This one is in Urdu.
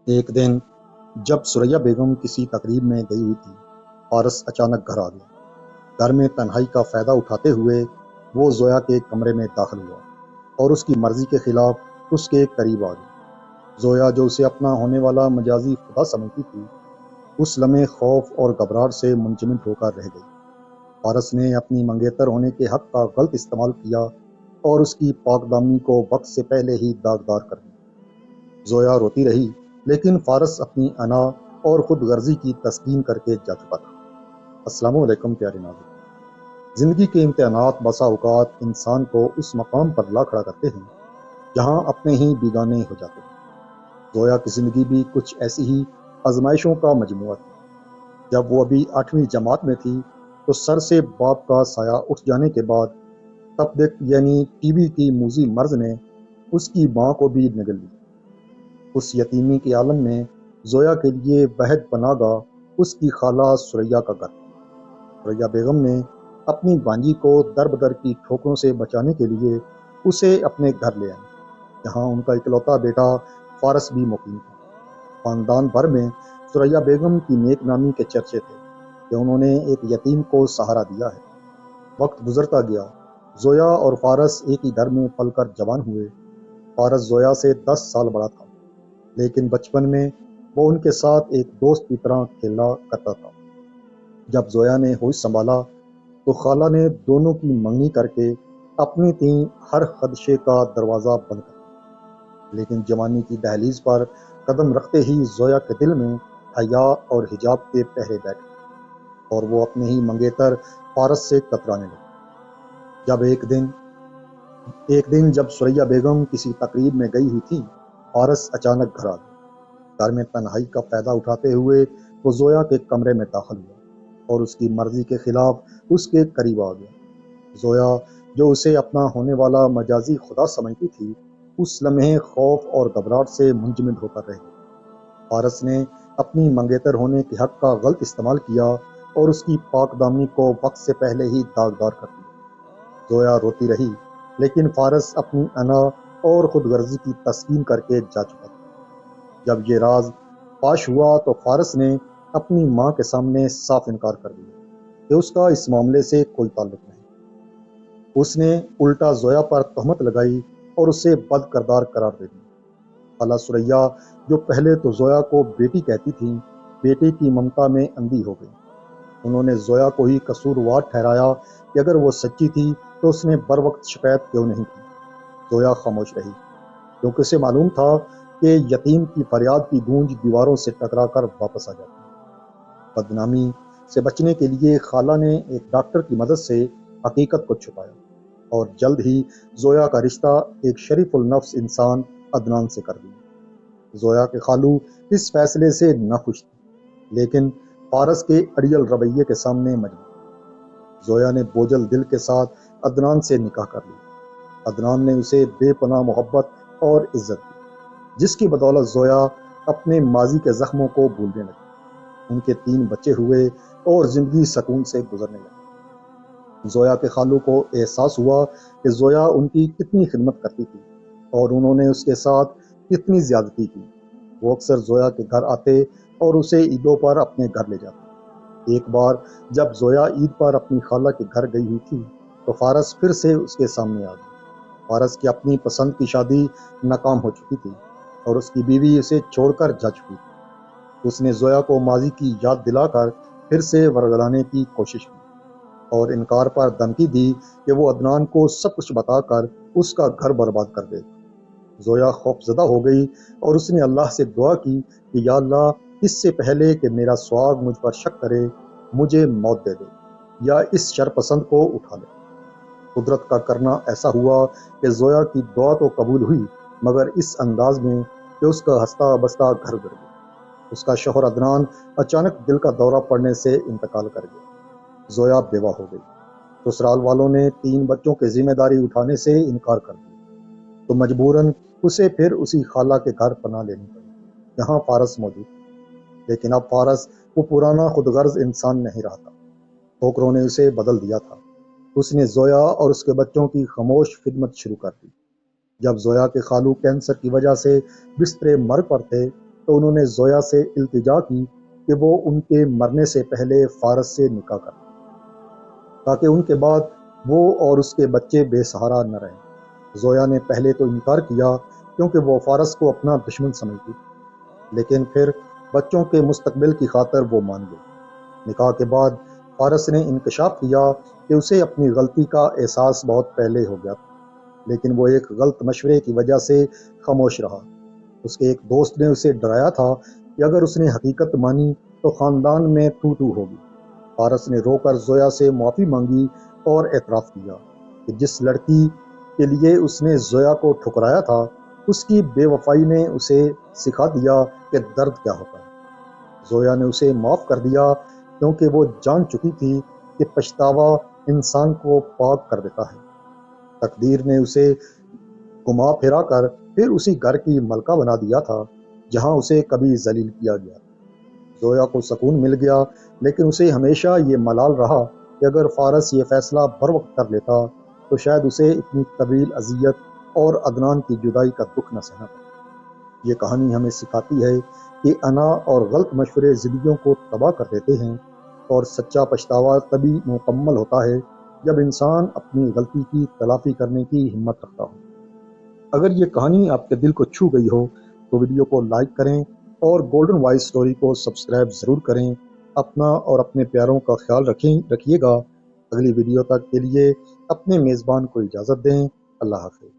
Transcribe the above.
ایک دن جب سریا بیگم کسی تقریب میں گئی ہوئی تھی، پارس اچانک گھر آ گیا۔ گھر میں تنہائی کا فائدہ اٹھاتے ہوئے وہ زویا کے کمرے میں داخل ہوا اور اس کی مرضی کے خلاف اس کے قریب آ گیا۔ زویا جو اسے اپنا ہونے والا مجازی خدا سمجھتی تھی، اس لمحے خوف اور گھبراہٹ سے منجمد ہو کر رہ گئی۔ پارس نے اپنی منگیتر ہونے کے حق کا غلط استعمال کیا اور اس کی پاک دامنی کو وقت سے پہلے ہی داغدار کر دیا۔ زویا روتی رہی، لیکن فارس اپنی انا اور خود غرضی کی تسکین کر کے جا چکا تھا۔ السلام علیکم پیارے ناظرین۔ زندگی کے امتحانات بسا اوقات انسان کو اس مقام پر لا کھڑا کرتے ہیں جہاں اپنے ہی بیگانے ہو جاتے ہیں۔ زویا کی زندگی بھی کچھ ایسی ہی آزمائشوں کا مجموعہ تھی۔ جب وہ ابھی 8ویں جماعت میں تھی تو سر سے باپ کا سایہ اٹھ جانے کے بعد تپدق یعنی ٹی بی کی موذی مرض نے اس کی ماں کو بھی نگل لی۔ اس یتیمی کے عالم میں زویا کے لیے واحد پناہ گاہ اس کی خالہ سریا کا گھر تھا۔ سریا بیگم نے اپنی بانجی کو در بدر کی ٹھوکروں سے بچانے کے لیے اسے اپنے گھر لے آئی، جہاں ان کا اکلوتا بیٹا فارس بھی مقیم تھا۔ خاندان بھر میں سریا بیگم کی نیک نامی کے چرچے تھے کہ انہوں نے ایک یتیم کو سہارا دیا ہے۔ وقت گزرتا گیا، زویا اور فارس ایک ہی گھر میں پل کر جوان ہوئے۔ فارس زویا سے 10 سال بڑا تھا، لیکن بچپن میں وہ ان کے ساتھ ایک دوست کی طرح کھیلا کرتا تھا۔ جب زویا نے ہوش سنبھالا تو خالہ نے دونوں کی منگنی کر کے اپنی تئیں ہر خدشے کا دروازہ بند کر دیا، لیکن جوانی کی دہلیز پر قدم رکھتے ہی زویا کے دل میں حیا اور حجاب کے پہرے بیٹھ گئے اور وہ اپنے ہی منگیتر فارس سے کترانے لگی۔ ایک دن جب سریا بیگم کسی تقریب میں گئی ہوئی تھی، فارس اچانک گھر آ گیا۔ گھر میں تنہائی کا فائدہ اٹھاتے ہوئے وہ زویا کے کمرے میں داخل ہوا اور اس کی مرضی کے خلاف اس کے قریب آ گیا۔ زویا جو اسے اپنا ہونے والا مجازی خدا سمجھتی تھی، اس لمحے خوف اور گھبراہٹ سے منجمد ہو کر رہ گئی۔ فارس نے اپنی منگیتر ہونے کے حق کا غلط استعمال کیا اور اس کی پاک دامنی کو وقت سے پہلے ہی داغدار کر دیا۔ زویا روتی رہی، لیکن فارس اپنی انا اور خود غرضی کی تسکین کر کے جا چکا تھا۔ جب یہ راز فاش ہوا تو فارس نے اپنی ماں کے سامنے صاف انکار کر دیا کہ اس کا اس معاملے سے کوئی تعلق نہیں۔ اس نے الٹا زویا پر تہمت لگائی اور اسے بد کردار قرار دے دیا۔ خالہ سریا جو پہلے تو زویا کو بیٹی کہتی تھیں، بیٹے کی ممتا میں اندھی ہو گئی۔ انہوں نے زویا کو ہی قصوروار ٹھہرایا کہ اگر وہ سچی تھی تو اس نے بر وقت شکایت کیوں نہیں کی۔ زویا خاموش رہی، کیونکہ اسے معلوم تھا کہ یتیم کی فریاد کی گونج دیواروں سے ٹکرا کر واپس آ جاتی ہے۔ بدنامی سے بچنے کے لیے خالہ نے ایک ڈاکٹر کی مدد سے حقیقت کو چھپایا اور جلد ہی زویا کا رشتہ ایک شریف النفس انسان عدنان سے کر دیا۔ زویا کے خالو اس فیصلے سے ناخوش تھے، لیکن فارس کے اڑیل رویے کے سامنے مجبور۔ زویا نے بوجھل دل کے ساتھ عدنان سے نکاح کر لیا۔ عدنان نے اسے بے پناہ محبت اور عزت دی، جس کی بدولت زویا اپنے ماضی کے زخموں کو بھولنے لگی۔ ان کے 3 بچے ہوئے اور زندگی سکون سے گزرنے لگی۔ زویا کے خالو کو احساس ہوا کہ زویا ان کی کتنی خدمت کرتی تھی اور انہوں نے اس کے ساتھ کتنی زیادتی کی۔ وہ اکثر زویا کے گھر آتے اور اسے عیدوں پر اپنے گھر لے جاتے۔ ایک بار جب زویا عید پر اپنی خالہ کے گھر گئی ہوئی تھی تو فارس پھر سے اس کے سامنے آ گیا۔ فارس کی اپنی پسند کی شادی ناکام ہو چکی تھی اور اس کی بیوی اسے چھوڑ کر جا چکی تھی۔ اس نے زویا کو ماضی کی یاد دلا کر پھر سے ورگلانے کی کوشش کی اور انکار پر دھمکی دی کہ وہ عدنان کو سب کچھ بتا کر اس کا گھر برباد کر دے۔ زویا خوف زدہ ہو گئی اور اس نے اللہ سے دعا کی کہ یا اللہ، اس سے پہلے کہ میرا سواگ مجھ پر شک کرے، مجھے موت دے دے یا اس شرپسند کو اٹھا لے۔ قدرت کا کرنا ایسا ہوا کہ زویا کی دعا تو قبول ہوئی، مگر اس انداز میں کہ اس کا ہنستا بستا گھر گر گیا۔ اس کا شوہر عدنان اچانک دل کا دورہ پڑنے سے انتقال کر گیا۔ زویا بیوہ ہو گئی۔ سسرال والوں نے 3 بچوں کی ذمہ داری اٹھانے سے انکار کر دیا تو مجبوراً اسے پھر اسی خالہ کے گھر پناہ لینی پڑی جہاں فارس موجود تھا۔ لیکن اب فارس وہ پرانا خود غرض انسان نہیں رہا تھا۔ ٹھوکروں نے اسے بدل دیا تھا۔ اس نے زویا اور اس کے بچوں کی خاموش خدمت شروع کر دی۔ جب زویا کے خالو کینسر کی وجہ سے بستر مرگ پر تھے تو انہوں نے زویا سے التجا کی کہ وہ ان کے مرنے سے پہلے فارس سے نکاح کر تاکہ ان کے بعد وہ اور اس کے بچے بے سہارا نہ رہیں۔ زویا نے پہلے تو انکار کیا کیونکہ وہ فارس کو اپنا دشمن سمجھتی، لیکن پھر بچوں کے مستقبل کی خاطر وہ مان گئی۔ نکاح کے بعد فارس نے انکشاف کیا کہ اسے اپنی غلطی کا احساس بہت پہلے ہو گیا تھا، لیکن وہ ایک غلط مشورے کی وجہ سے خاموش رہا۔ اس کے ایک دوست نے اسے ڈرایا تھا کہ اگر اس نے حقیقت مانی تو خاندان میں تو ہوگی۔ فارس نے رو کر زویا سے معافی مانگی اور اعتراف کیا کہ جس لڑکی کے لیے اس نے زویا کو ٹھکرایا تھا، اس کی بے وفائی نے اسے سکھا دیا کہ درد کیا ہوتا ہے۔ زویا نے اسے معاف کر دیا کیونکہ وہ جان چکی تھی کہ پچھتاوا انسان کو پاک کر دیتا ہے۔ تقدیر نے اسے گھما پھرا کر پھر اسی گھر کی ملکہ بنا دیا تھا جہاں اسے کبھی ذلیل کیا گیا۔ زویا کو سکون مل گیا، لیکن اسے ہمیشہ یہ ملال رہا کہ اگر فارس یہ فیصلہ بر وقت کر لیتا تو شاید اسے اتنی طویل اذیت اور عدنان کی جدائی کا دکھ نہ سہنا پڑتا۔ یہ کہانی ہمیں سکھاتی ہے کہ انا اور غلط مشورے زندگیوں کو تباہ کر دیتے ہیں، اور سچا پچھتاوا تبھی مکمل ہوتا ہے جب انسان اپنی غلطی کی تلافی کرنے کی ہمت رکھتا ہو۔ اگر یہ کہانی آپ کے دل کو چھو گئی ہو تو ویڈیو کو لائک کریں اور گولڈن وائس سٹوری کو سبسکرائب ضرور کریں۔ اپنا اور اپنے پیاروں کا خیال رکھیے گا۔ اگلی ویڈیو تک کے لیے اپنے میزبان کو اجازت دیں۔ اللہ حافظ۔